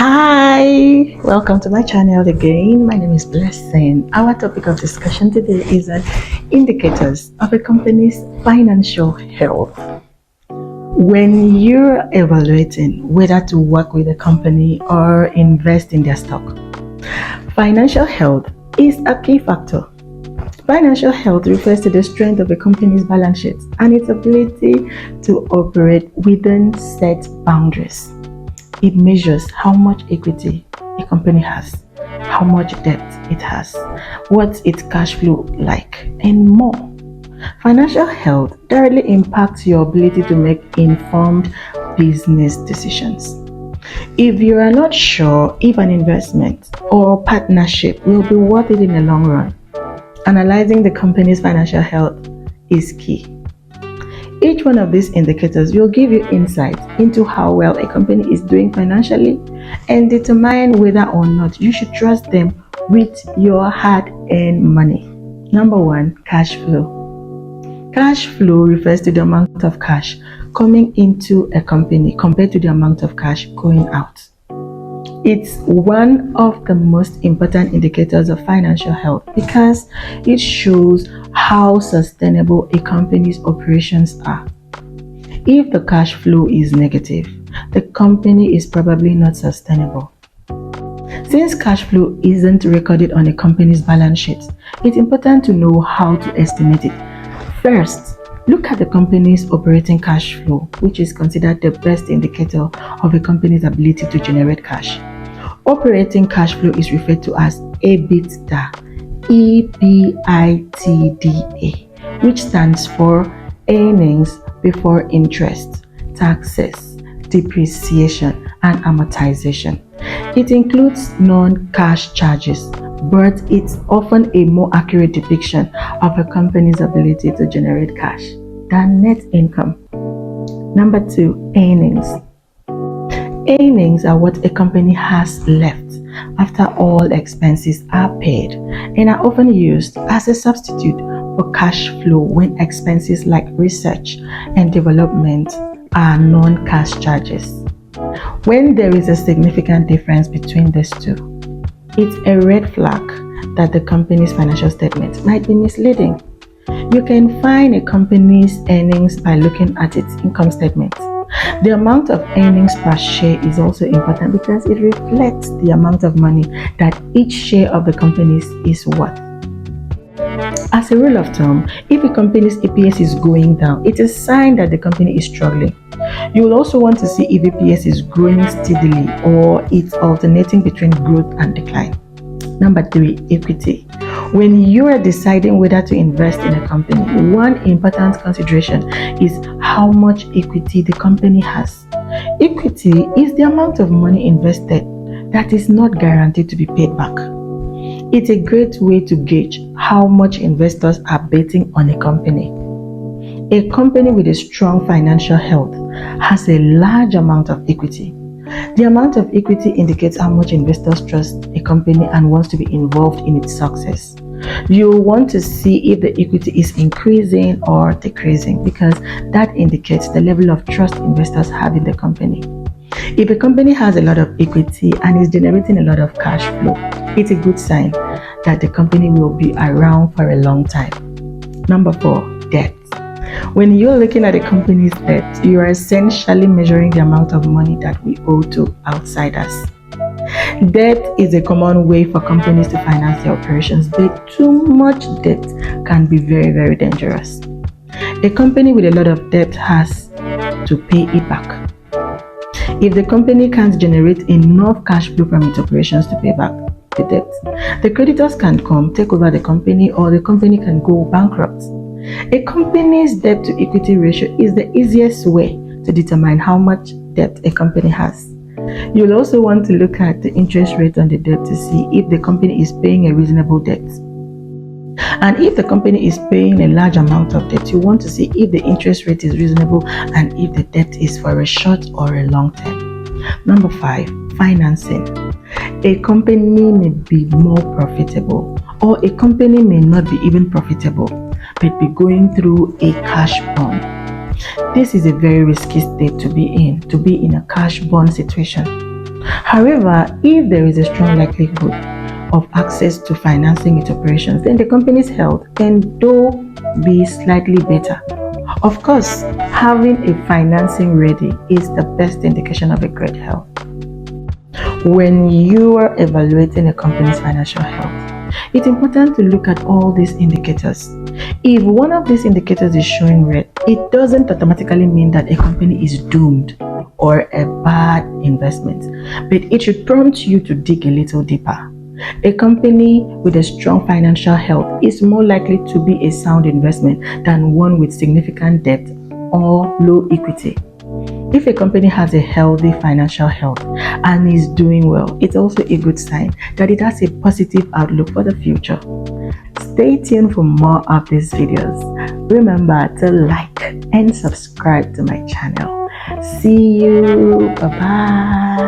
Hi, welcome to my channel again. My name is Blessing. Our topic of discussion today is indicators of a company's financial health. When you're evaluating whether to work with a company or invest in their stock, financial health is a key factor. Financial health refers to the strength of a company's balance sheet and its ability to operate within set boundaries. It measures how much equity a company has, how much debt it has, what's its cash flow like, and more. Financial health directly impacts your ability to make informed business decisions. If you are not sure if an investment or partnership will be worth it in the long run, analyzing the company's financial health is key. Each one of these indicators will give you insight into how well a company is doing financially and determine whether or not you should trust them with your hard-earned money. Number 1, cash flow. Cash flow refers to the amount of cash coming into a company compared to the amount of cash going out. It's one of the most important indicators of financial health because it shows how sustainable a company's operations are. If the cash flow is negative, the company is probably not sustainable. Since cash flow isn't recorded on a company's balance sheet, it's important to know how to estimate it. First, look at the company's operating cash flow, which is considered the best indicator of a company's ability to generate cash. Operating cash flow is referred to as EBITDA, EBITDA, which stands for earnings before interest, taxes, depreciation, and amortization. It includes non-cash charges, but it's often a more accurate depiction of a company's ability to generate cash than net income. Number 2, earnings. Earnings are what a company has left after all expenses are paid and are often used as a substitute for cash flow when expenses like research and development are non-cash charges. When there is a significant difference between these two, it's a red flag that the company's financial statement might be misleading. You can find a company's earnings by looking at its income statement. The amount of earnings per share is also important because it reflects the amount of money that each share of the company is worth. As a rule of thumb, if a company's EPS is going down, it's a sign that the company is struggling. You will also want to see if EPS is growing steadily or it's alternating between growth and decline. Number 3, equity. When you are deciding whether to invest in a company, one important consideration is how much equity the company has. Equity is the amount of money invested that is not guaranteed to be paid back. It's a great way to gauge how much investors are betting on a company. A company with a strong financial health has a large amount of equity. The amount of equity indicates how much investors trust a company and wants to be involved in its success. You'll want to see if the equity is increasing or decreasing because that indicates the level of trust investors have in the company. If a company has a lot of equity and is generating a lot of cash flow, it's a good sign that the company will be around for a long time. Number 4, debt. When you're looking at a company's debt, you are essentially measuring the amount of money that we owe to outsiders. Debt is a common way for companies to finance their operations, but too much debt can be very, very dangerous. A company with a lot of debt has to pay it back. If the company can't generate enough cash flow from its operations to pay back the debt, the creditors can come take over the company or the company can go bankrupt. A company's debt to equity ratio is the easiest way to determine how much debt a company has. You'll also want to look at the interest rate on the debt to see if the company is paying a reasonable debt. And if the company is paying a large amount of debt, you want to see if the interest rate is reasonable and if the debt is for a short or a long term. Number 5, financing. A company may be more profitable or a company may not be even profitable but be going through a cash burn. This is a very risky state to be in a cash burn situation. However, if there is a strong likelihood of access to financing its operations, then the company's health can though be slightly better. Of course, having a financing ready is the best indication of a great health. When you are evaluating a company's financial health, it's important to look at all these indicators. If one of these indicators is showing red, it doesn't automatically mean that a company is doomed or a bad investment, but it should prompt you to dig a little deeper. A company with a strong financial health is more likely to be a sound investment than one with significant debt or low equity. If a company has a healthy financial health and is doing well, it's also a good sign that it has a positive outlook for the future. Stay tuned for more of these videos. Remember to like and subscribe to my channel. See you. Bye-bye.